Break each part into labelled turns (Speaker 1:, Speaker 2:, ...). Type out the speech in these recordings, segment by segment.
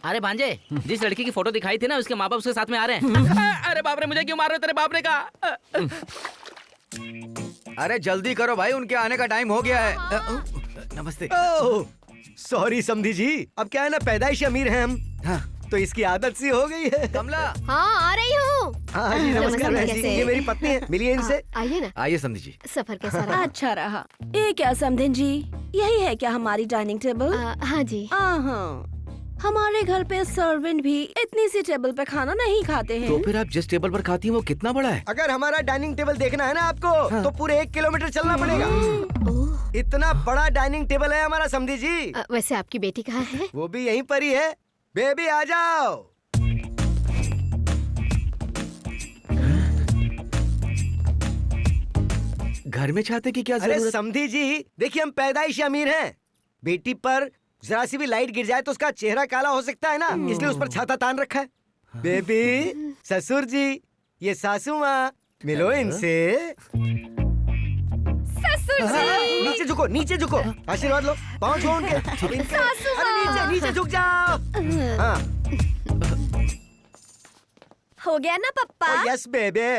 Speaker 1: अरे भांजे, जिस लड़की की फोटो दिखाई थी ना, उसके माँ बाप उसके साथ में आ रहे हैं। अरे बाप रे, मुझे क्यों मार रहे हो? तेरे बाप ने कहा।
Speaker 2: अरे जल्दी करो भाई, उनके आने का टाइम हो गया है। नमस्ते।
Speaker 3: सॉरी समधी जी, अब क्या है ना, पैदाइश अमीर हैं हम। हाँ, तो इसकी आदत सी हो गई है।
Speaker 2: कमला।
Speaker 4: हाँ आ रही हूँ।
Speaker 3: हाँ जी, नमस्कार बहन जी,
Speaker 4: कैसे?
Speaker 3: ये मेरी पत्नी है, मिलिए इनसे।
Speaker 4: आइए ना।
Speaker 2: आइए समधी जी।
Speaker 4: सफर कैसा रहा?
Speaker 5: अच्छा रहा। ये क्या समधिन जी, यही है क्या हमारी डाइनिंग टेबल?
Speaker 4: हाँ जी।
Speaker 5: हाँ, हमारे घर पे सर्वेंट भी इतनी सी टेबल पे खाना नहीं खाते हैं।
Speaker 2: तो फिर आप जिस टेबल पर खाती हैं वो कितना बड़ा है?
Speaker 3: अगर हमारा डाइनिंग टेबल देखना है ना आपको, तो पूरे 1 किलोमीटर चलना पड़ेगा। इतना बड़ा डाइनिंग टेबल है हमारा समधी जी।
Speaker 4: वैसे आपकी बेटी कहाँ है?
Speaker 3: वो भी यहीं पर ही है। बेबी आ जाओ।
Speaker 2: घर में चाहते की क्या
Speaker 3: अरे
Speaker 2: जरूरत?
Speaker 3: समधी जी, देखिए हम पैदाइश अमीर हैं। बेटी पर जरा सी भी लाइट गिर जाए तो उसका चेहरा काला हो सकता है ना, इसलिए उस पर छाता तान रखा है। बेबी, ससुर जी, ये सासू माँ, मिलो इनसे।
Speaker 4: ससुर जी।
Speaker 3: नीचे झुको, नीचे झुको, आशीर्वाद लो, पाँव छुओ उनके।
Speaker 4: सासू
Speaker 3: अरे नीचे नीचे झुक जाओ। हाँ।
Speaker 5: हो गया ना पप्पा?
Speaker 3: यस बेबे,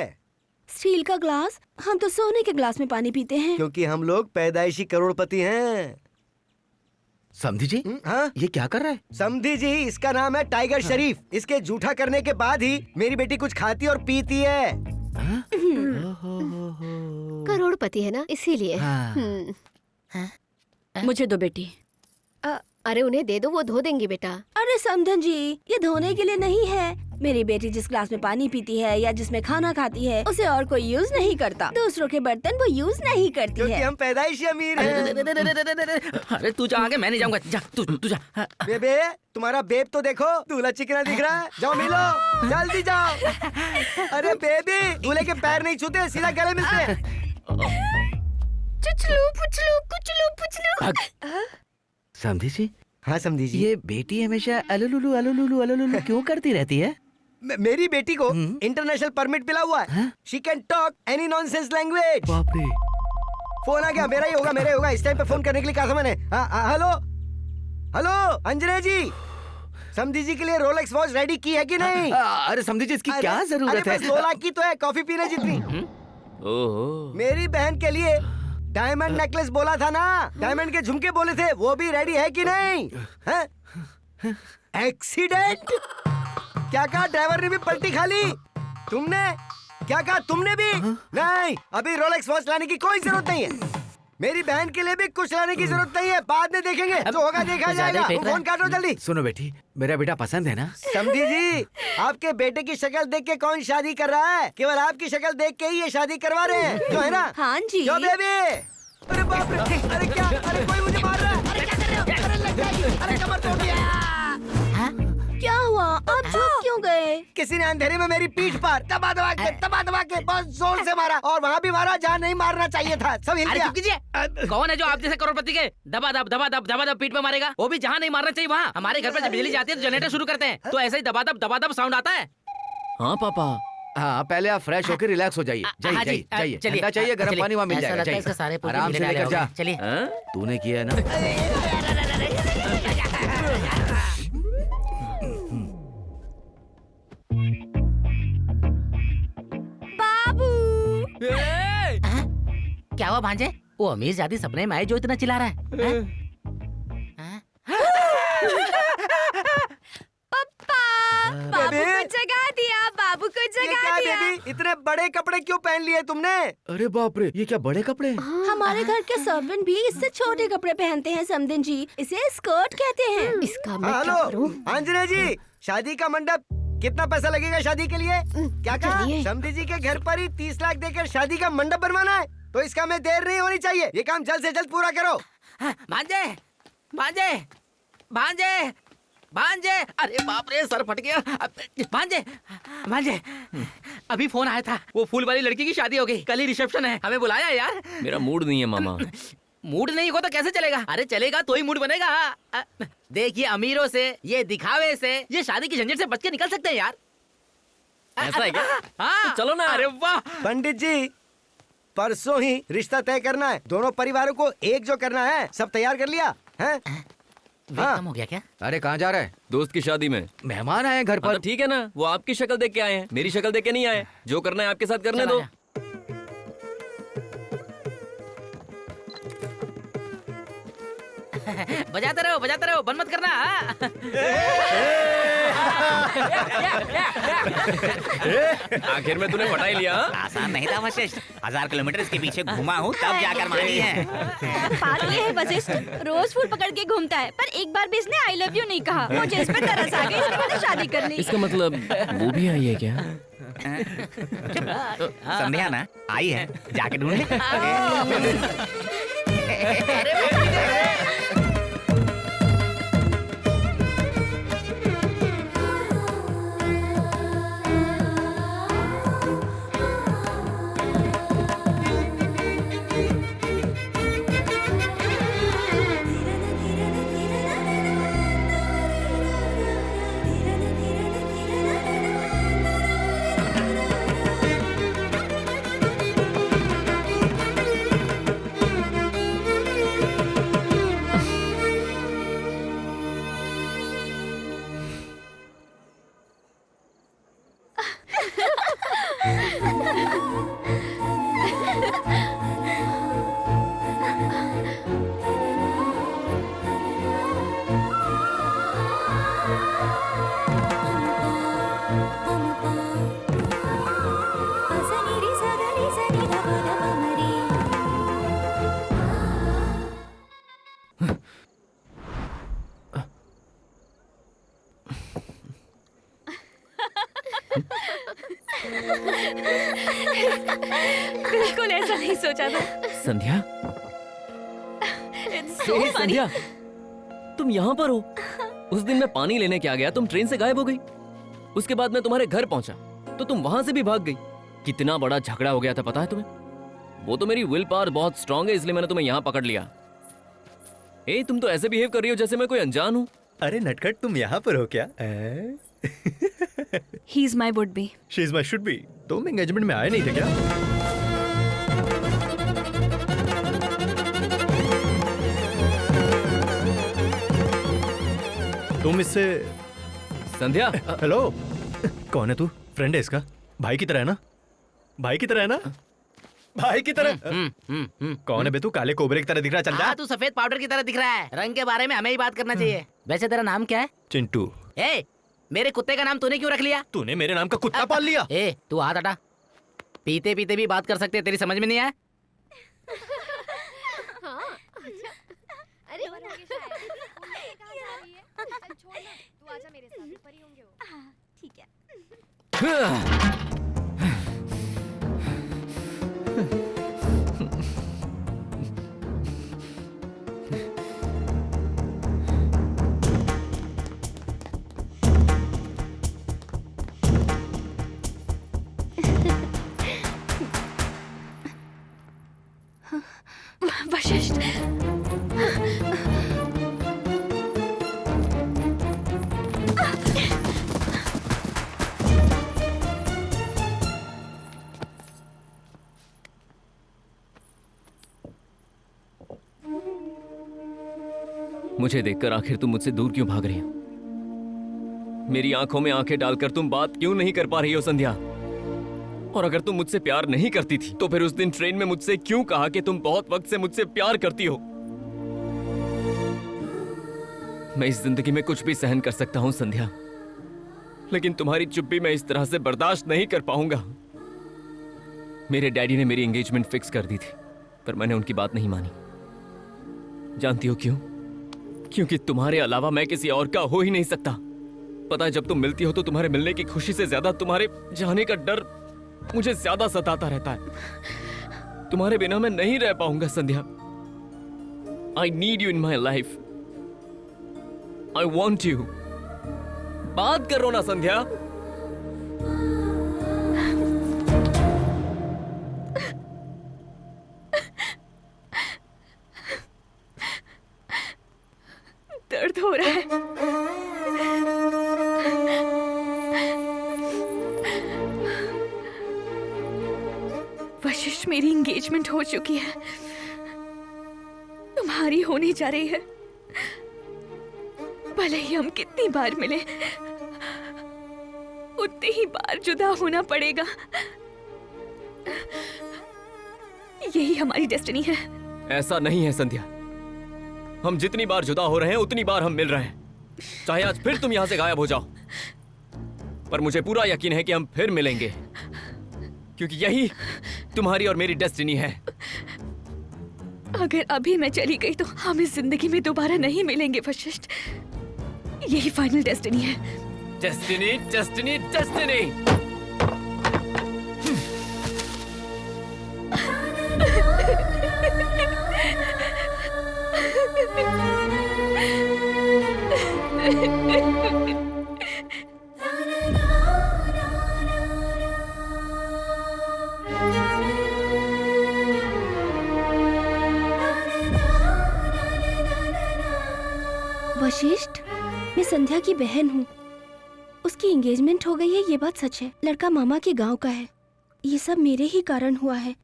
Speaker 5: स्टील का ग्लास, हम तो सोने के ग्लास में पानी पीते हैं।
Speaker 3: क्योंकि हम लोग पैदाइशी करोड़पति हैं।
Speaker 2: समधी जी,
Speaker 3: हाँ
Speaker 2: ये क्या कर रहा है?
Speaker 3: समधी जी, इसका नाम है टाइगर शरीफ। इसके जूठा करने के बाद ही मेरी बेटी कुछ खाती और पीती है।
Speaker 4: करोड़पति है ना, इसीलिए।
Speaker 2: हाँ।
Speaker 5: मुझे दो बेटी।
Speaker 4: अरे उन्हें दे दो, वो धो देंगी बेटा।
Speaker 5: अरे समधन जी, ये धोने के लिए नहीं है। मेरी बेटी जिस ग्लास में पानी पीती है या जिसमें खाना खाती है, उसे और कोई यूज नहीं करता। दूसरों के बर्तन वो यूज नहीं करती
Speaker 3: क्योंकि
Speaker 5: है।
Speaker 3: हम पैदाइशी अमीर हैं।
Speaker 1: अरे तू जा आगे, मैं नहीं जाऊंगा। जा तू जा।
Speaker 3: बेबे, तुम्हारा बेब तो देखो, दूल्हा चिकना दिख रहा है। जाओ मिलो, जल्दी जाओ। अरे बेबी, दूल्हे के पैर नहीं छूते, सीधा गले मिलते हैं।
Speaker 4: चुचलू पुचलू कुचलू पुचलू।
Speaker 2: समधी जी,
Speaker 3: हाँ समधी जी,
Speaker 2: ये बेटी हमेशा अलुलुलु अलुलुलु अलुलुलु क्यों करती रहती है?
Speaker 3: मेरी बेटी को इंटरनेशनल परमिट मिला हुआ है। She can talk any nonsense language.
Speaker 2: बाप रे।
Speaker 3: फोन आ गया, मेरा ही होगा, मेरा ही होगा। इस टाइम पे फोन करने के लिए कहा था मैंने। हेलो हेलो अंजने जी, समधी जी के लिए रोलेक्स वॉच रेडी की है कि नहीं?
Speaker 2: अरे समधी जी, इसकी क्या जरूरत है?
Speaker 3: 2 लाख की तो है, कॉफी पीने जितनी।
Speaker 1: ओहो।
Speaker 3: मेरी बहन के लिए डायमंड नेकलेस बोला था ना, डायमंड के झुमके बोले थे, वो भी रेडी है कि नहीं? एक्सीडेंट? क्या कहा? ड्राइवर ने भी पलटी खा ली? तुमने क्या कहा? तुमने भी? नहीं, अभी रोलेक्स वॉच लाने की कोई जरूरत नहीं है। मेरी बहन के लिए भी कुछ लाने की जरूरत नहीं है, बाद में देखेंगे, जो होगा देखा जाएगा। फोन काटो जल्दी।
Speaker 2: सुनो बेटी, मेरा बेटा पसंद है ना?
Speaker 3: समधी जी, आपके बेटे की शक्ल देख के कौन शादी कर रहा है? केवल आपकी शक्ल देख के ही ये शादी करवा रहे हैं, जो है ना?
Speaker 5: हाँ जी।
Speaker 3: जो बेबी। अरे बाप रे, अरे क्या? अरे कोई मुझे मार रहा है। अरे क्या कर रहे हो? अरे लग जाएगी। अरे कमर तोड़ दिया।
Speaker 5: क्या हुआ? आप झुक क्यों गए?
Speaker 3: किसी ने अंधेरे में मेरी पीठ पर दबा दबा के बहुत जोर से मारा, और वहाँ भी मारा जहाँ नहीं मारना चाहिए था। सब हिल
Speaker 1: अरे
Speaker 3: गया।
Speaker 1: चुप कीजिए। कौन है जो आप जैसे करोड़पति के दबा दब पीठ पे मारेगा? वो भी जहाँ नहीं मारना चाहिए वहाँ। हमारे घर पे जब बिजली जाती है तो जनरेटर शुरू करते हैं, तो ऐसे ही दबा दब साउंड आता है। हाँ पापा।
Speaker 2: हाँ, पहले आप फ्रेश होकर रिलैक्स हो जाइए।
Speaker 1: हाँ जी,
Speaker 2: जाइए,
Speaker 1: चलिए।
Speaker 2: ठंडा चाहिए, गर्म पानी वहाँ मिल
Speaker 1: ऐसा
Speaker 2: जाएगा।
Speaker 1: लगता है
Speaker 2: जाइए,
Speaker 1: इसका सारे पूरे
Speaker 2: आराम से
Speaker 1: मिले
Speaker 2: लेकर
Speaker 1: डाले
Speaker 2: जा।
Speaker 1: होंगे। चलिए।
Speaker 2: तूने किया है ना?
Speaker 5: बाबू।
Speaker 1: क्या हुआ भांजे? वो अमीर जाति सपने में आए जो इतना चिल्ला रहा है?
Speaker 5: बाबू को जगा दिया, बाबू को
Speaker 3: ये
Speaker 5: जगा
Speaker 3: क्या
Speaker 5: दिया।
Speaker 3: बेबी, इतने बड़े कपड़े क्यों पहन लिए तुमने?
Speaker 2: अरे बाप रे, ये क्या बड़े कपड़े?
Speaker 5: हमारे घर के सर्वेंट भी इससे छोटे कपड़े पहनते हैं समधिन जी, इसे स्कर्ट कहते हैं।
Speaker 4: इसका मैं क्या
Speaker 3: हेलो
Speaker 4: करूं?
Speaker 3: अंजने जी, शादी का मंडप कितना पैसा लगेगा शादी के लिए? क्या कहा?
Speaker 4: चलिए।
Speaker 3: समधी जी के घर पर ही 30 लाख देकर शादी का मंडप बनवाना है, तो इसका में देर नहीं होनी चाहिए। ये काम जल्द से जल्द पूरा करो।
Speaker 1: भांजे भांजे भांजे भांजे, अरे बाप रे, सर फट गया। भांजे भांजे, अभी फोन आया था, वो फूल वाली लड़की की शादी हो गई, कल ही रिसेप्शन है, हमें बुलाया यार।
Speaker 6: मेरा मूड नहीं है मामा।
Speaker 1: मूड नहीं होगा तो कैसे चलेगा? अरे चलेगा तो ही मूड बनेगा। देखिए, अमीरों से, ये दिखावे से, ये शादी की झंझट से बच के निकल सकते हैं यार।
Speaker 6: ऐसा है क्या?
Speaker 1: हाँ,
Speaker 6: तो चलो ना।
Speaker 1: अरे वाह।
Speaker 3: पंडित जी, परसों ही रिश्ता तय करना है, दोनों परिवारों को एक जो करना है। सब तैयार कर लिया है? हाँ।
Speaker 1: कम हो गया क्या?
Speaker 2: अरे कहाँ जा रहा है?
Speaker 6: दोस्त की शादी में।
Speaker 2: मेहमान आए हैं घर
Speaker 6: हाँ,
Speaker 2: पर।
Speaker 6: तो ठीक है ना, वो आपकी शक्ल देख के आए हैं, मेरी शक्ल देख के नहीं आए। जो करना है आपके साथ करने
Speaker 1: चल
Speaker 6: दो।
Speaker 1: आजा। बजाते रहो, बंद मत करना। हाँ?
Speaker 6: आखिर में तूने पटा ही लिया। हाँ?
Speaker 7: आसान नहीं था वशिष्ठ, 1000 किलोमीटर इसके पीछे घुमा हूँ तब जाकर मानी है।
Speaker 5: बात ये है वशिष्ठ, रोज फूल पकड़ के घूमता है, पर एक बार भी इसने आई लव यू नहीं कहा। मुझे इस पे तरस आ गई, इसने मुझसे शादी कर ली।
Speaker 6: इसका मतलब वो भी आई है क्या?
Speaker 7: संध्या ना आई है, जाके ढूंढ ले।
Speaker 5: बिल्कुल ऐसा नहीं सोचा था।
Speaker 6: संध्या,
Speaker 5: It's so funny.
Speaker 6: संध्या, तुम यहाँ पर हो? उस दिन मैं पानी लेने के आ गया, तुम ट्रेन से गायब हो गई। उसके बाद मैं तुम्हारे घर पहुंचा तो तुम वहां से भी भाग गई। कितना बड़ा झगड़ा हो गया था पता है तुम्हें? वो तो मेरी विल पावर बहुत स्ट्रांग है, इसलिए मैंने तुम्हें यहाँ पकड़ लिया। ए, तुम तो ऐसे बिहेव कर रही हो जैसे मैं कोई अनजान हूँ।
Speaker 8: अरे नटखट, तुम यहाँ पर हो क्या?
Speaker 5: He is my would be.
Speaker 8: She is my should be. तुम एंगेजमेंट में आए नहीं थे क्या? तुम इससे
Speaker 6: संध्या,
Speaker 8: हेलो, कौन है तू? फ्रेंड है इसका? भाई की तरह है ना? भाई की तरह है ना? भाई की तरह। कौन है बे तू? काले कोबरे की तरह दिख रहा है, चल जा।
Speaker 1: हाँ, तू सफेद पाउडर की तरह दिख रहा है। रंग के बारे में हमें ही बात करना चाहिए। वैसे तेरा नाम क्या है?
Speaker 8: चिंटू।
Speaker 1: ए, मेरे कुत्ते का नाम तूने क्यों रख लिया?
Speaker 8: तूने मेरे नाम का कुत्ता पाल लिया?
Speaker 1: ए, तू हाथ हटा। पीते पीते भी बात कर सकते हैं, तेरी समझ में नहीं आया?
Speaker 4: अरे छोड़ ना, तू आजा मेरे साथ, ऊपर ही होंगे वो।
Speaker 5: ठीक है। वशिष्ठ,
Speaker 6: मुझे देखकर आखिर तुम मुझसे दूर क्यों भाग रही हो? मेरी आंखों में आंखें डालकर तुम बात क्यों नहीं कर पा रही हो संध्या? और अगर तुम मुझसे प्यार नहीं करती थी तो फिर उस दिन ट्रेन में मुझसे क्यों कहा कि तुम बहुत वक्त से मुझसे प्यार करती हो? मैं इस जिंदगी में कुछ भी सहन कर सकता हूं संध्या, लेकिन तुम्हारी चुप्पी मैं इस तरह से बर्दाश्त नहीं कर पाऊंगा। मेरे डैडी ने मेरी एंगेजमेंट फिक्स कर दी थी, पर मैंने उनकी बात नहीं मानी। जानती हो क्यों? क्योंकि तुम्हारे अलावा मैं किसी और का हो ही नहीं सकता। पता है, जब तुम मिलती हो तो तुम्हारे मिलने की खुशी से ज्यादा तुम्हारे जाने का डर मुझे ज्यादा सताता रहता है। तुम्हारे बिना मैं नहीं रह पाऊंगा Sandhya. I need you in my life. I want you. बात करो ना संध्या।
Speaker 5: दर्द हो रहा है। वशिष्ठ, मेरी एंगेजमेंट हो चुकी है, तुम्हारी होने जा रही है।
Speaker 9: भले ही हम कितनी बार मिले, उतनी ही बार जुदा होना पड़ेगा। यही हमारी डेस्टिनी है।
Speaker 6: ऐसा नहीं है संध्या, हम जितनी बार जुदा हो रहे हैं उतनी बार हम मिल रहे हैं। चाहे आज फिर तुम यहां से गायब हो जाओ, पर मुझे पूरा यकीन है कि हम फिर मिलेंगे, क्योंकि यही तुम्हारी और मेरी डेस्टिनी है।
Speaker 9: अगर अभी मैं चली गई तो हम इस जिंदगी में दोबारा नहीं मिलेंगे वशिष्ठ। यही फाइनल डेस्टिनी है।
Speaker 6: Destiny, destiny, destiny.
Speaker 5: वशिष्ठ, मैं संध्या की बहन हूँ। उसकी एंगेजमेंट हो गई है, ये बात सच है। लड़का मामा के गांव का है। ये सब मेरे ही कारण हुआ है।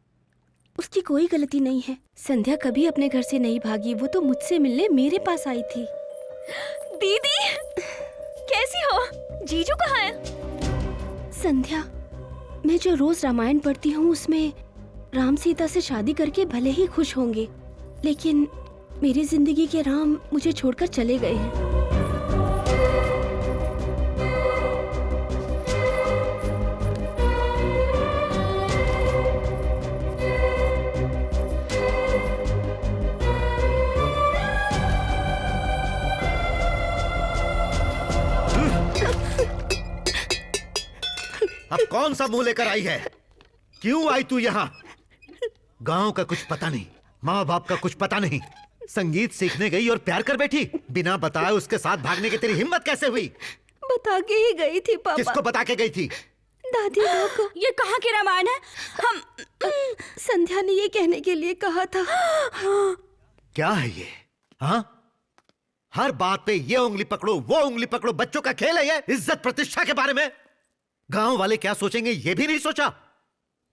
Speaker 5: उसकी कोई गलती नहीं है। संध्या कभी अपने घर से नहीं भागी, वो तो मुझसे मिलने मेरे पास आई थी।
Speaker 9: दीदी, कैसी हो? जीजू कहाँ है?
Speaker 5: संध्या, मैं जो रोज रामायण पढ़ती हूँ उसमें राम सीता से शादी करके भले ही खुश होंगे, लेकिन मेरी जिंदगी के राम मुझे छोड़कर चले गए हैं।
Speaker 10: अब कौन सा मुंह लेकर आई है? क्यों आई तू यहाँ? गांव का कुछ पता नहीं, माँ बाप का कुछ पता नहीं, संगीत सीखने गई और प्यार कर बैठी। बिना बताए उसके साथ भागने की तेरी हिम्मत कैसे हुई?
Speaker 5: बता के ही गई थी पापा।
Speaker 10: किसको बता के गई थी?
Speaker 5: दादी माँ को।
Speaker 9: ये कहाँ की रामायण है? हम
Speaker 5: संध्या ने ये कहने के लिए कहा था।
Speaker 10: क्या है ये? हाँ, हर बात पे ये उंगली पकड़ो वो उंगली पकड़ो, बच्चों का खेल है ये? इज्जत प्रतिष्ठा के बारे में गांव वाले क्या सोचेंगे ये भी नहीं सोचा?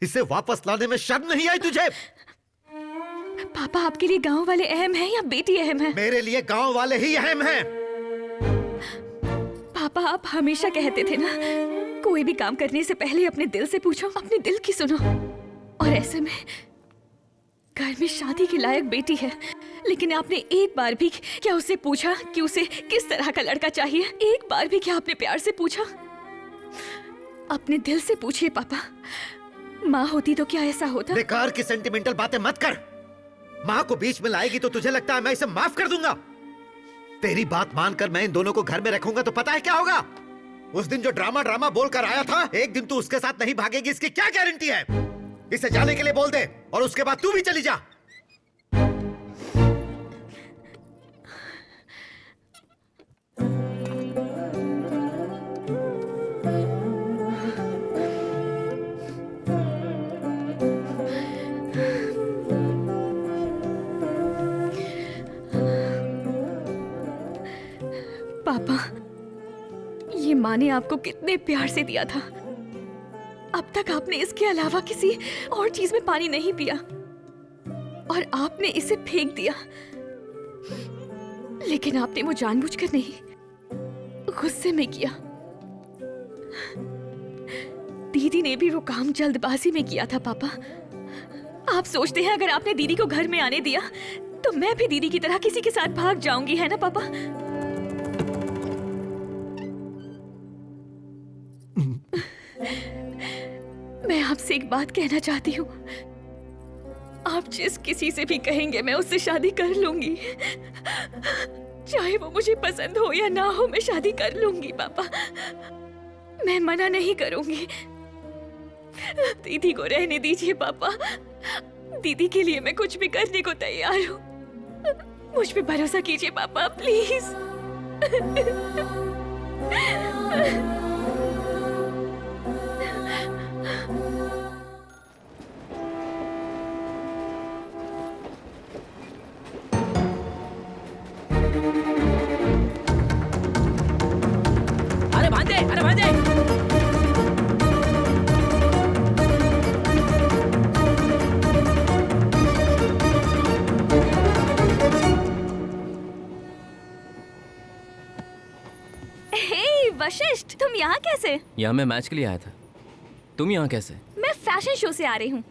Speaker 10: इसे वापस लाने में शर्म नहीं आई तुझे?
Speaker 9: पापा, आपके लिए गांव वाले अहम हैं या बेटी अहम है?
Speaker 10: मेरे लिए गांव वाले ही अहम हैं।
Speaker 9: पापा, आप हमेशा कहते थे ना, कोई भी काम करने से पहले अपने दिल से पूछो, अपने दिल की सुनो। और ऐसे में घर में शादी के लायक बेटी है, लेकिन आपने एक बार भी क्या उससे पूछा कि उसे किस तरह का लड़का चाहिए? एक बार भी क्या आपने प्यार से पूछा? अपने दिल से पूछिए पापा। माँ होती तो क्या ऐसा होता?
Speaker 10: बेकार की सेंटिमेंटल बातें मत कर। माँ को बीच में लाएगी तो तुझे लगता है मैं इसे माफ कर दूंगा? तेरी बात मानकर मैं इन दोनों को घर में रखूंगा तो पता है क्या होगा? उस दिन जो ड्रामा बोलकर आया था, एक दिन तू उसके साथ नहीं भागेगी, इसकी क्या गारंटी है? इसे जाने के लिए बोल दे और उसके बाद तू भी चली जा।
Speaker 9: पापा, ये माँ ने आपको कितने प्यार से दिया था। अब तक आपने इसके अलावा किसी और चीज में पानी नहीं पिया और आपने इसे फेंक दिया। लेकिन आपने वो जानबूझकर नहीं, गुस्से में किया। दीदी ने भी वो काम जल्दबाजी में किया था पापा। आप सोचते हैं अगर आपने दीदी को घर में आने दिया तो मैं भी दीदी की तरह किसी के साथ भाग जाऊंगी, है ना पापा? मैं आपसे एक बात कहना चाहती हूँ। आप जिस किसी से भी कहेंगे मैं उससे शादी कर लूंगी। चाहे वो मुझे पसंद हो या ना हो, मैं शादी कर लूंगी पापा। मैं मना नहीं करूंगी। दीदी को रहने दीजिए पापा। दीदी के लिए मैं कुछ भी करने को तैयार हूँ। मुझ पे भरोसा कीजिए पापा, प्लीज।
Speaker 1: अरे भांजे, अरे भांजे।
Speaker 9: वशिष्ठ, तुम यहाँ कैसे?
Speaker 6: यहाँ मैं मैच के लिए आया था। तुम यहाँ कैसे?
Speaker 9: मैं फैशन शो से आ रही हूँ।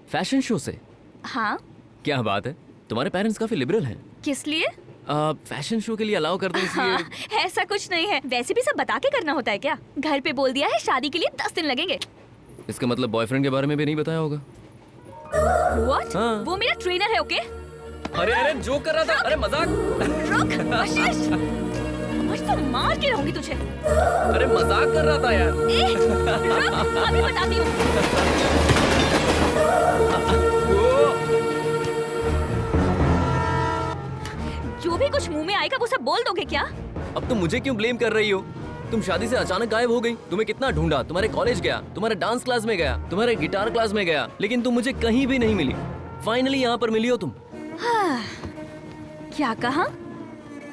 Speaker 6: फैशन शो से?
Speaker 9: हाँ।
Speaker 6: क्या बात है, तुम्हारे पेरेंट्स काफी लिबरल हैं।
Speaker 9: किस लिए?
Speaker 6: फैशन शो के लिए अलाउ कर दो इसलिए।
Speaker 9: हाँ, ऐसा कुछ नहीं है। वैसे भी सब बता के करना होता है क्या? घर पे बोल दिया है शादी के लिए 10 दिन लगेंगे।
Speaker 6: इसका मतलब बॉयफ्रेंड के बारे में भी नहीं बताया होगा।
Speaker 9: What?
Speaker 6: हाँ।
Speaker 9: वो मेरा ट्रेनर है, ओके?
Speaker 6: अरे अरे जोक कर रहा था। अरे मजाक।
Speaker 9: रुक वशिष्ठ, आज तो मार के रहूंगी तुझे।
Speaker 6: अरे मजाक कर रहा था यार।
Speaker 9: रुक, अभी बताती हूँ। जो भी कुछ मुंह में आएगा वो सब बोल दोगे क्या?
Speaker 6: अब तुम मुझे क्यों ब्लेम कर रही हो? तुम शादी से अचानक गायब हो गई। तुम्हें कितना ढूंढा, तुम्हारे कॉलेज गया, तुम्हारे डांस क्लास में गया, तुम्हारे गिटार क्लास में गया, लेकिन तुम मुझे कहीं भी नहीं मिली। फाइनली यहाँ पर मिली हो तुम।
Speaker 9: हाँ, क्या कहा?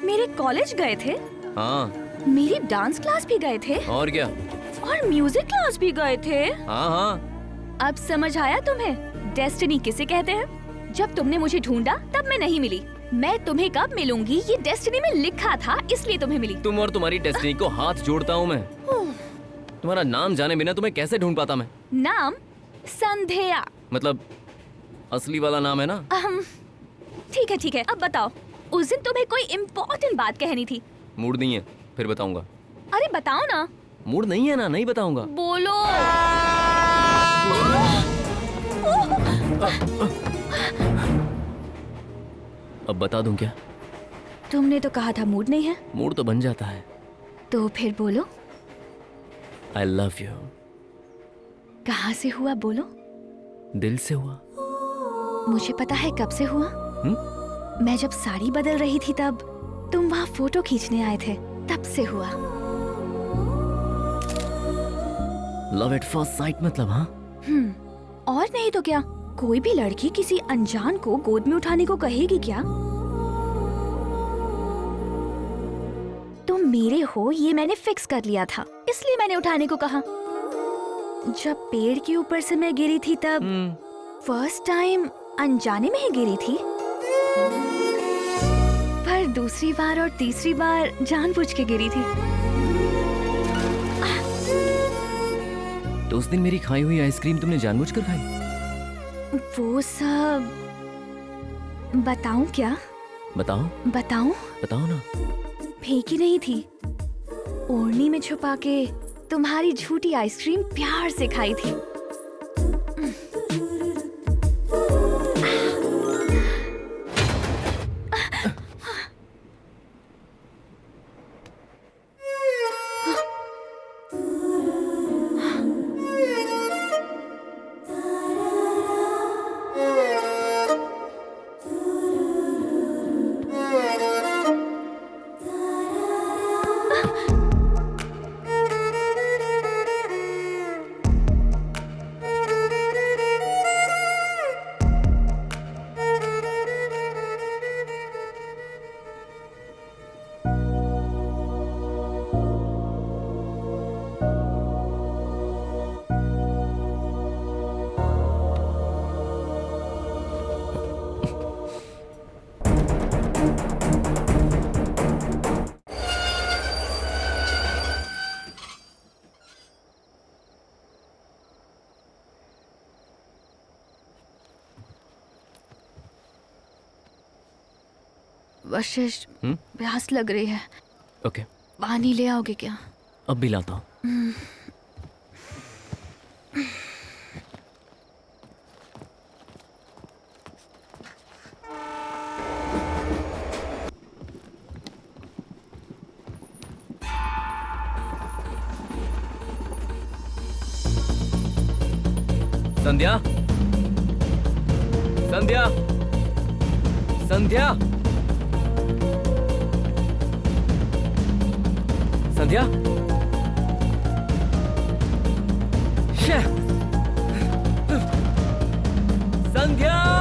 Speaker 9: मेरे कॉलेज गए थे?
Speaker 6: हाँ।
Speaker 9: मेरी डांस क्लास भी गए थे?
Speaker 6: और क्या?
Speaker 9: और म्यूजिक क्लास भी गए थे?
Speaker 6: हाँ हाँ।
Speaker 9: अब समझ आया तुम्हें डेस्टिनी किसे कहते हैं? जब तुमने मुझे ढूंढा तब मैं नहीं मिली। मैं तुम्हें कब मिलूंगी ये डेस्टिनी में लिखा था, इसलिए तुम्हें मिली।
Speaker 6: तुम और तुम्हारी डेस्टिनी को हाथ जोड़ता हूँ मैं। तुम्हारा नाम जाने बिना तुम्हें कैसे ढूंढ पाता मैं?
Speaker 9: नाम संध्या।
Speaker 6: मतलब असली वाला नाम है ना?
Speaker 9: ठीक है, अब बताओ। उस दिन तुम्हें कोई इम्पोर्टेंट बात कहनी थी।
Speaker 6: मूड नहीं है, फिर बताऊंगा।
Speaker 9: अरे बताओ ना।
Speaker 6: मूड नहीं है ना, नहीं बताऊंगा।
Speaker 9: बोलो।
Speaker 6: अब बता दूं क्या?
Speaker 9: तुमने तो कहा था मूड नहीं है।
Speaker 6: मूड तो बन जाता है।
Speaker 9: तो फिर बोलो।
Speaker 6: I love you।
Speaker 9: कहाँ से हुआ बोलो?
Speaker 6: दिल से हुआ।
Speaker 9: मुझे पता है कब से हुआ। मैं जब साड़ी बदल रही थी तब तुम वहाँ फोटो खींचने आए थे, तब से हुआ।
Speaker 6: लव एट फर्स्ट साइट मतलब? हाँ।
Speaker 9: और नहीं तो क्या, कोई भी लड़की किसी अनजान को गोद में उठाने को कहेगी क्या? तुम मेरे हो ये मैंने फिक्स कर लिया था, इसलिए मैंने उठाने को कहा। जब पेड़ के ऊपर से मैं गिरी थी तब फर्स्ट टाइम अनजाने में ही गिरी थी, पर दूसरी बार और तीसरी बार जानबूझ के गिरी थी।
Speaker 6: तो उस दिन मेरी खाई हुई आइसक्रीम तुमने जानबूझकर खाई?
Speaker 9: वो सब बताऊं क्या?
Speaker 6: बताओ ना।
Speaker 9: फेंकी नहीं थी, ओढ़नी में छुपा के तुम्हारी झूठी आइसक्रीम प्यार से खाई थी। वशिष्ठ, प्यास लग रही है।
Speaker 6: ओके।
Speaker 9: पानी ले आओगे क्या?
Speaker 6: अब भी लाता हूँ। संध्या, संध्या, संध्या, संध्या। संध्या।